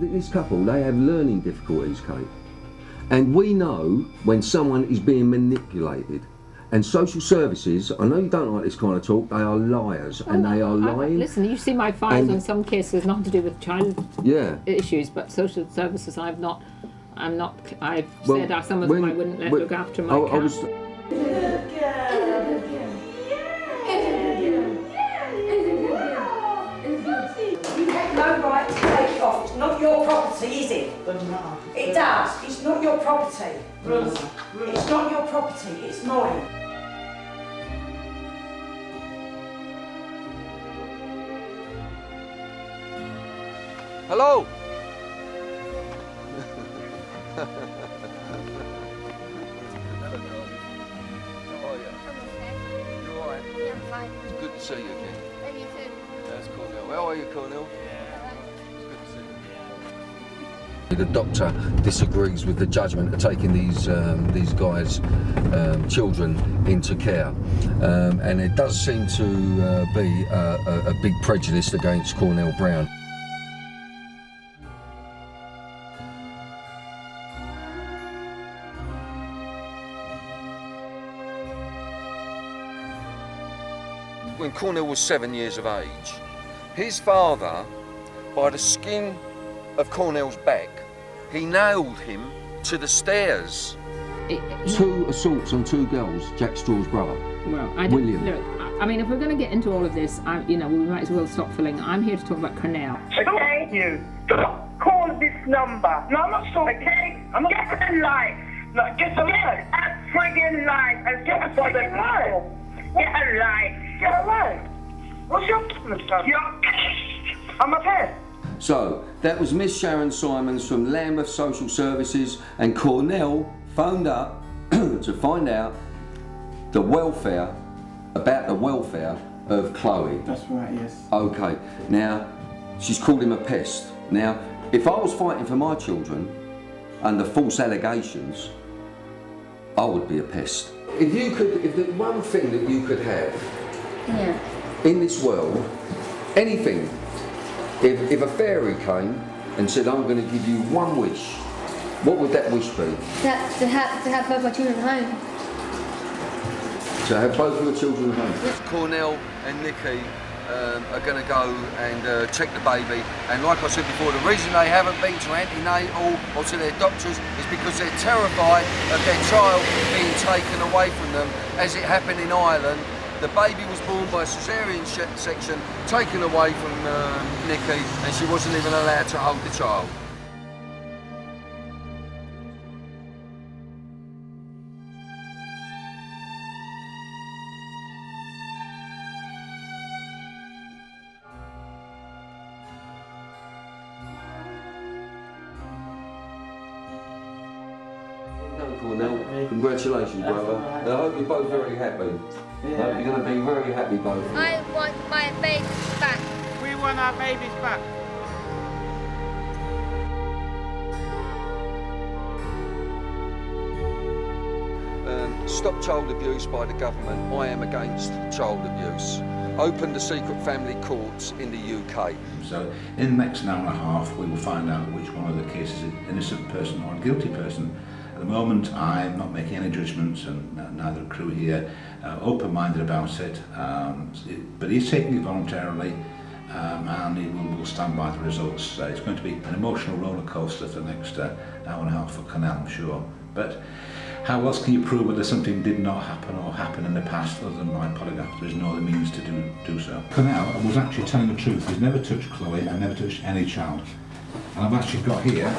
this couple, they have learning difficulties, Kate. And we know when someone is being manipulated. And social services, I know you don't like this kind of talk, they are liars and they are lying. Listen, you see my files on some cases, not to do with child issues, but social services I've said some of them I wouldn't let look after my cat. You have no right to take it off. It's not your property, is it? It does. It's not your property. It's not your property. It's mine. Hello? How are you? I'm okay. You alright? Yeah, I'm fine. It's good to see you again. And you too. That's Cornell. How are you, Cornell? It's good to see you. The doctor disagrees with the judgment of taking these guys' children into care, and it does seem to be a big prejudice against Cornell Brown. When Cornell was 7 years of age, his father, by the skin of Cornell's back, he nailed him to the stairs. 2 assaults on 2 girls, Jack Straw's brother. Well, William. Look, I mean, if we're going to get into all of this, we might as well stop filling. I'm here to talk about Cornell. Okay? You. Stop. Call this number. No, I'm not sorry. Okay? I'm not. Get a life. No, get a life. A friggin' life. And get a friggin' life. Get a life. Get a life. What's your problem, son? I'm a pet. So, that was Miss Sharon Simons from Lambeth Social Services, and Cornell phoned up to find out about the welfare of Chloe. That's right, yes. Okay, now, she's called him a pest. Now, if I was fighting for my children under false allegations, I would be a pest. If the one thing that you could have in this world, anything, if a fairy came and said, I'm going to give you one wish, what would that wish be? To have both my children at home. To have both of your children at home? Cornell and Nikki are going to go and check the baby, and like I said before, the reason they haven't been to antenatal or to their doctors is because they're terrified of their child being taken away from them, as it happened in Ireland. The baby was born by a caesarean section, taken away from Nikki, and she wasn't even allowed to hold the child. Cornell, congratulations, brother. And I hope you're both very happy. I hope you're going to be very happy, both. I want my babies back. We want our babies back. Stop child abuse by the government. I am against child abuse. Open the secret family courts in the UK. So in the next hour and a half we will find out which one of the cases is an innocent person or a guilty person. At the moment I'm not making any judgments, and neither the crew here, open-minded about it, but he's taking it voluntarily, and he will stand by the results. It's going to be an emotional roller coaster for the next hour and a half for Cornell, I'm sure. But how else can you prove whether something did not happen or happened in the past other than by polygraph? There's no other means to do so. Cornell was actually telling the truth. He's never touched Chloe and never touched any child. And I've actually got here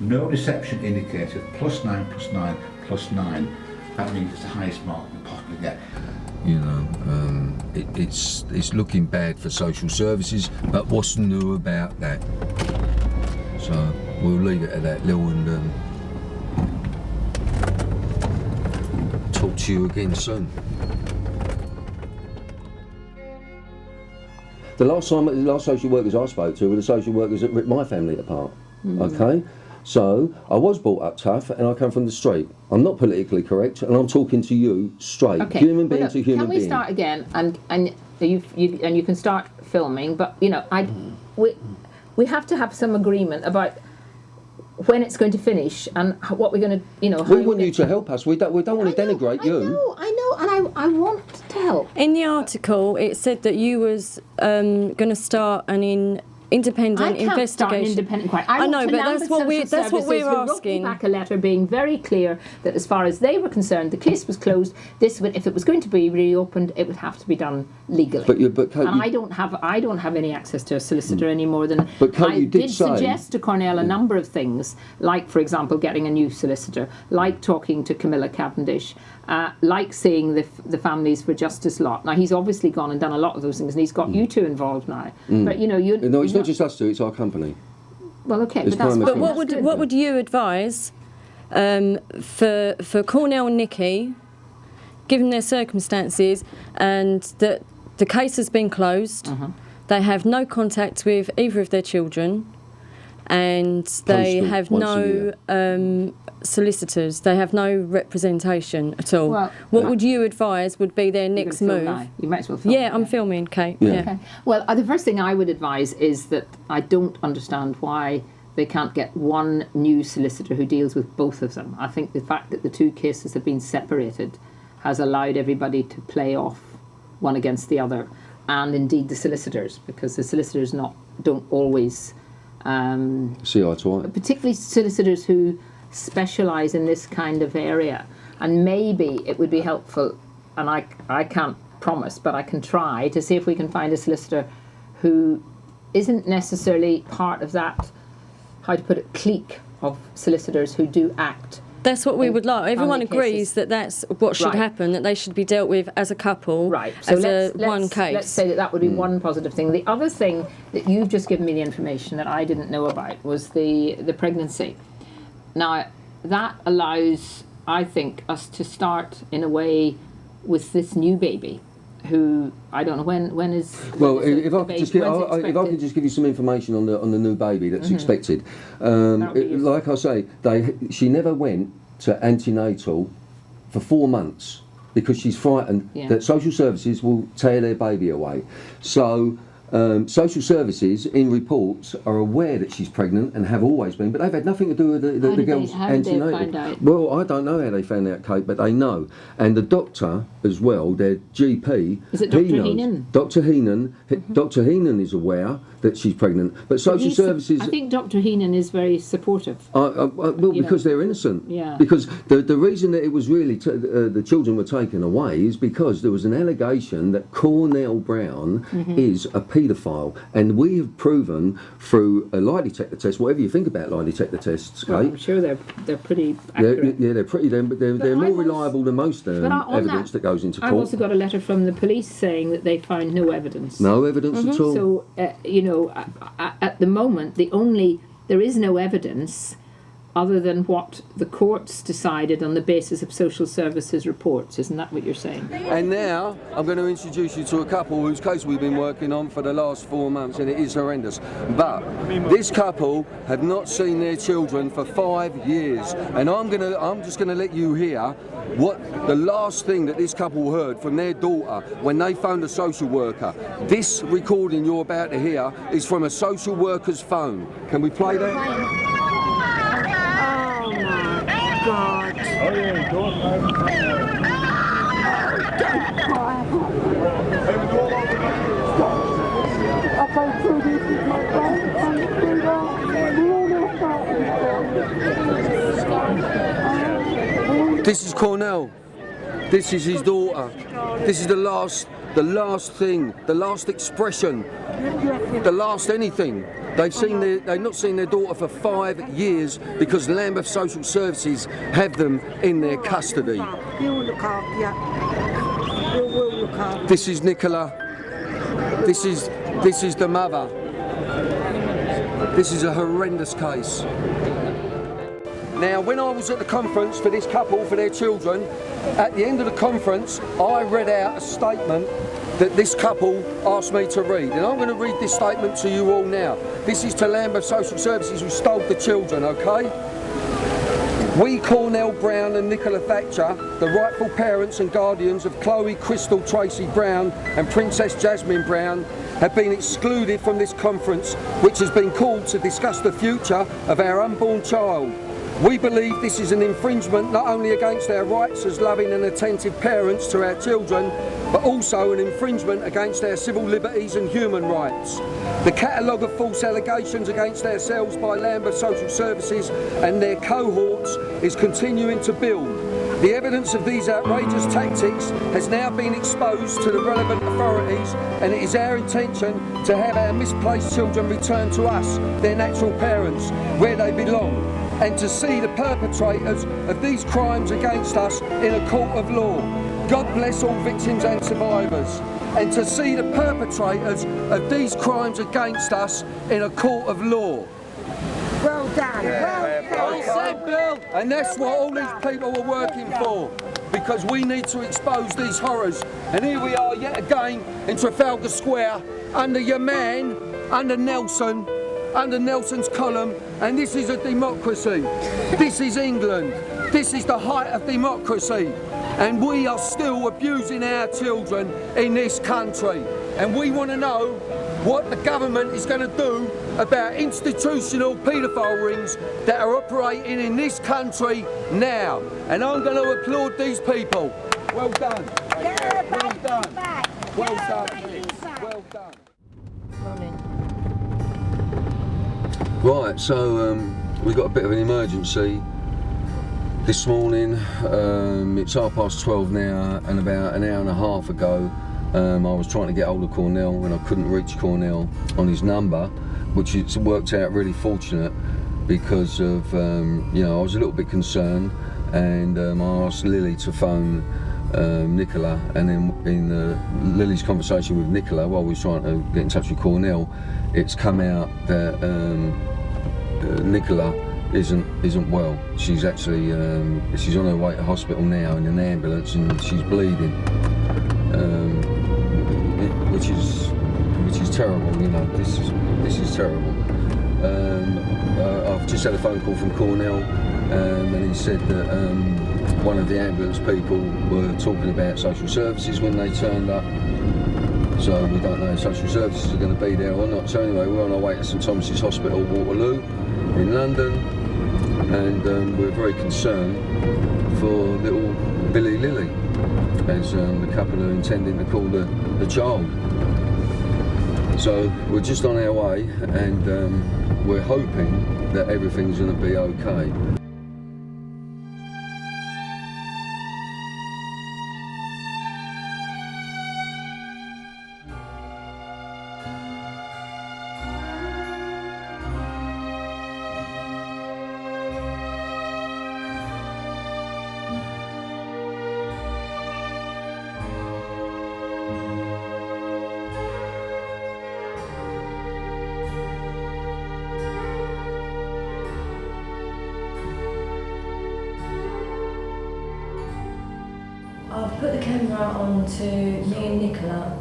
no deception indicated, +9, +9, +9. That means it's the highest mark you can possibly get. You know, it's looking bad for social services, but what's new about that? So we'll leave it at that, Lil, and talk to you again soon. The last social workers I spoke to were the social workers that ripped my family apart. Okay? So, I was brought up tough and I come from the street. I'm not politically correct and I'm talking to you straight. Okay. Human being to human being. Can we start again and you can start filming, but you know, we have to have some agreement about when it's going to finish and what we're going to, We want you to help us. We don't want to denigrate you. I know, and I want to help. In the article, it said that you was going to start an independent investigation. Start an independent inquiry. I know, but that's what we're asking. Wrote back a letter being very clear that as far as they were concerned, the case was closed. If it was going to be reopened, it would have to be done legally. I don't have any access to a solicitor any more than. But Kate, I did suggest to Cornell a number of things, like, for example, getting a new solicitor, like talking to Camilla Cavendish, like seeing the Families for Justice lot. Now, he's obviously gone and done a lot of those things, and he's got you two involved now. But No, it's not just us two; it's our company. Well, okay, but what would you advise for Cornell and Nikki, given their circumstances, and that the case has been closed, they have no contact with either of their children, and they have no solicitors, they have no representation at all. Well, what would you advise would be their next move? You might as well film. Yeah, I'm filming, Kate. Yeah. Okay. Well, the first thing I would advise is that I don't understand why they can't get one new solicitor who deals with both of them. I think the fact that the two cases have been separated has allowed everybody to play off one against the other, and indeed the solicitors, because the solicitors don't always see eye to eye. Particularly solicitors who specialise in this kind of area. And maybe it would be helpful, and I can't promise, but I can try to see if we can find a solicitor who isn't necessarily part of that, how to put it, clique of solicitors who do act. That's what we would like. Everyone agrees that that's what should happen, that they should be dealt with as a couple, So as one case. Let's say that would be one positive thing. The other thing that you've just given me the information that I didn't know about was the pregnancy. Now, that allows, I think, us to start in a way with this new baby, who I don't know when is. Well, if I could just give you some information on the new baby that's expected. Like I say, she never went to antenatal for 4 months because she's frightened that social services will tear their baby away. So. Social services in reports are aware that she's pregnant and have always been, but they've had nothing to do with the girl's antenatal. How did they find out? Well, I don't know how they found out, Kate, but they know. And the doctor as well, their GP, is it Dr. Heenan? Dr. Heenan. Dr. Heenan is aware that she's pregnant, but social services. I think Dr. Heenan is very supportive. Because they're innocent. Yeah. Because the reason that it was really the children were taken away is because there was an allegation that Cornell Brown is a paedophile, and we have proven through a lie detector test, whatever you think about lie detector tests, Kate. Well, I'm sure they're pretty accurate. They're pretty. They're more reliable than most evidence that goes into court. I've also got a letter from the police saying that they found no evidence. No evidence at all. So at the moment, there is no evidence other than what the courts decided on the basis of social services reports. Isn't that what you're saying? And now I'm going to introduce you to a couple whose case we've been working on for the last 4 months, and it is horrendous. But this couple have not seen their children for 5 years, and I'm just going to let you hear what the last thing that this couple heard from their daughter when they phoned a social worker. This recording you're about to hear is from a social worker's phone. Can we play that? God. This is Cornell. This is his daughter. This is the last thing, the last expression, the last anything. They've not seen their daughter for 5 years because Lambeth Social Services have them in their custody. This is Nicola. This is the mother. This is a horrendous case. Now, when I was at the conference for this couple, for their children, at the end of the conference, I read out a statement that this couple asked me to read. And I'm going to read this statement to you all now. This is to Lambeth Social Services who stole the children, okay? We, Cornell Brown and Nicola Thatcher, the rightful parents and guardians of Chloe Crystal Tracy Brown and Princess Jasmine Brown, have been excluded from this conference, which has been called to discuss the future of our unborn child. We believe this is an infringement not only against our rights as loving and attentive parents to our children, but also an infringement against our civil liberties and human rights. The catalogue of false allegations against ourselves by Lambeth Social Services and their cohorts is continuing to build. The evidence of these outrageous tactics has now been exposed to the relevant authorities, and it is our intention to have our misplaced children returned to us, their natural parents, where they belong, and to see the perpetrators of these crimes against us in a court of law. God bless all victims and survivors. And to see the perpetrators of these crimes against us in a court of law. Well done, well done. Said, Bill. And that's what all these people are working for, because we need to expose these horrors. And here we are yet again in Trafalgar Square under your man, under Nelson, under Nelson's column, and this is a democracy. This is England. This is the height of democracy. And we are still abusing our children in this country. And we want to know what the government is going to do about institutional paedophile rings that are operating in this country now. And I'm going to applaud these people. Well done. Well done. Well done. Well done. Right, so we've got a bit of an emergency this morning. It's 12:30 now, and about an hour and a half ago I was trying to get hold of Cornell and I couldn't reach Cornell on his number, which it's worked out really fortunate because of, you know, I was a little bit concerned, and I asked Lily to phone Nicola, and then in Lily's conversation with Nicola while we were trying to get in touch with Cornell, it's come out that Nicola isn't well. She's actually she's on her way to hospital now in an ambulance, and she's bleeding, which is terrible. You know, this is terrible. I've just had a phone call from Cornell, and he said that one of the ambulance people were talking about social services when they turned up. So we don't know if social services are going to be there or not. So anyway, we're on our way to St Thomas's Hospital, Waterloo, in London, and we're very concerned for little Billy Lily, as the couple are intending to call the child. So we're just on our way, and we're hoping that everything's going to be okay. I've put the camera on to me and Nicola,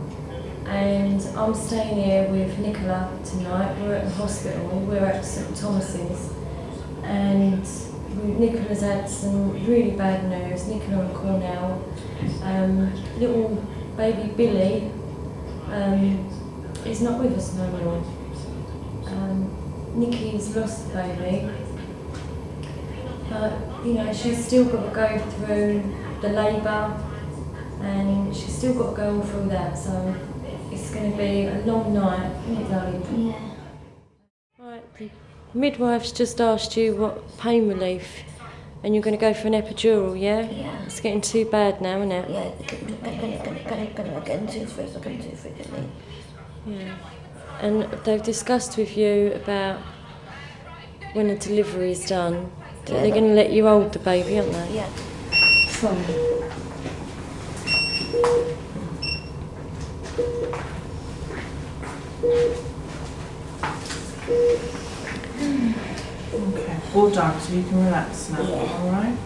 and I'm staying here with Nicola tonight. We're at the hospital, we're at St Thomas's, and Nicola's had some really bad news. Nicola and Cornell, little baby Billy is not with us no more. Nikki's lost the baby, but you know, she's still got to go through the labour, and she's still got to go all through that, so it's going to be a long night, isn't it, darling? Yeah. Right, the midwife's just asked you what pain relief, and you're going to go for an epidural, yeah? Yeah. It's getting too bad now, isn't it? Yeah, getting too frequently. Yeah. And they've discussed with you about when the delivery is done, that they're going to let you hold the baby, aren't they? Yeah. Okay, all done, so you can relax now, alright?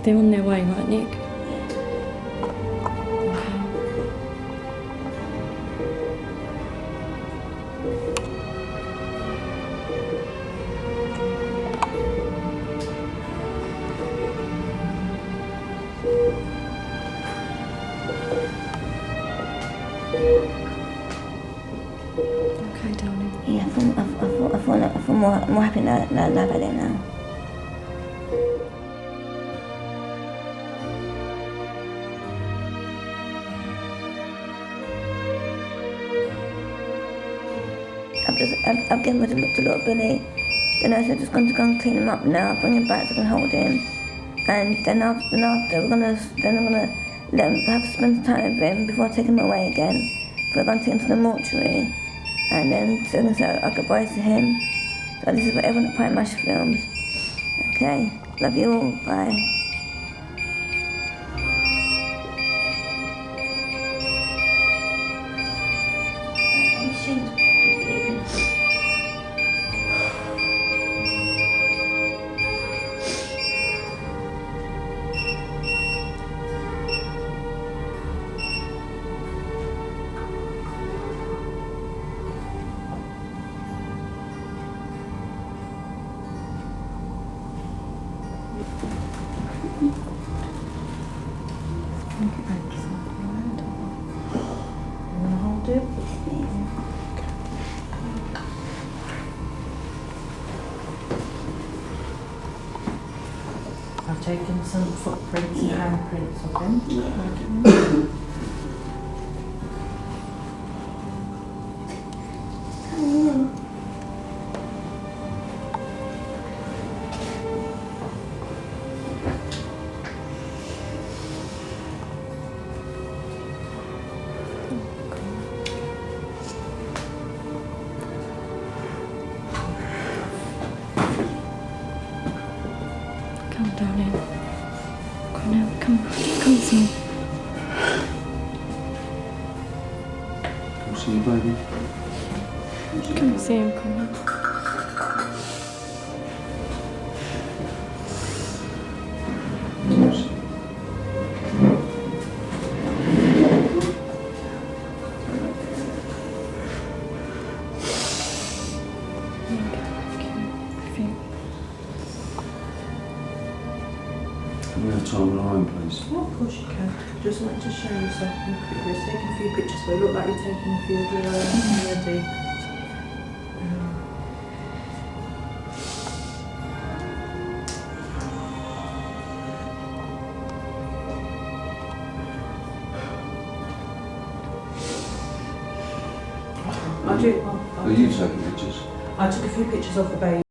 They're on their way, right, Nick? Okay, darling. Yeah, I feel more happy now about it now. I've given him to little Billy. Then I said, just going to go and clean him up now, bring him back so I can hold him. And then after I'm gonna let him spend time with him before I take him away again. Before I go and take him to the mortuary. And then so I can say our goodbyes to him. So this is what everyone at Prime Mash films. Okay, love you all, bye. I've taken some footprints and handprints of him. Come, darling. Come now, come see me. Come see you, baby. Come see him, come on. Can we have time on our own, please? Yeah, of course you can. Just like to show yourself in the picture. Just taking a few pictures where you look like you're taking a few of your own already. Are you taking pictures? I took a few pictures of the baby.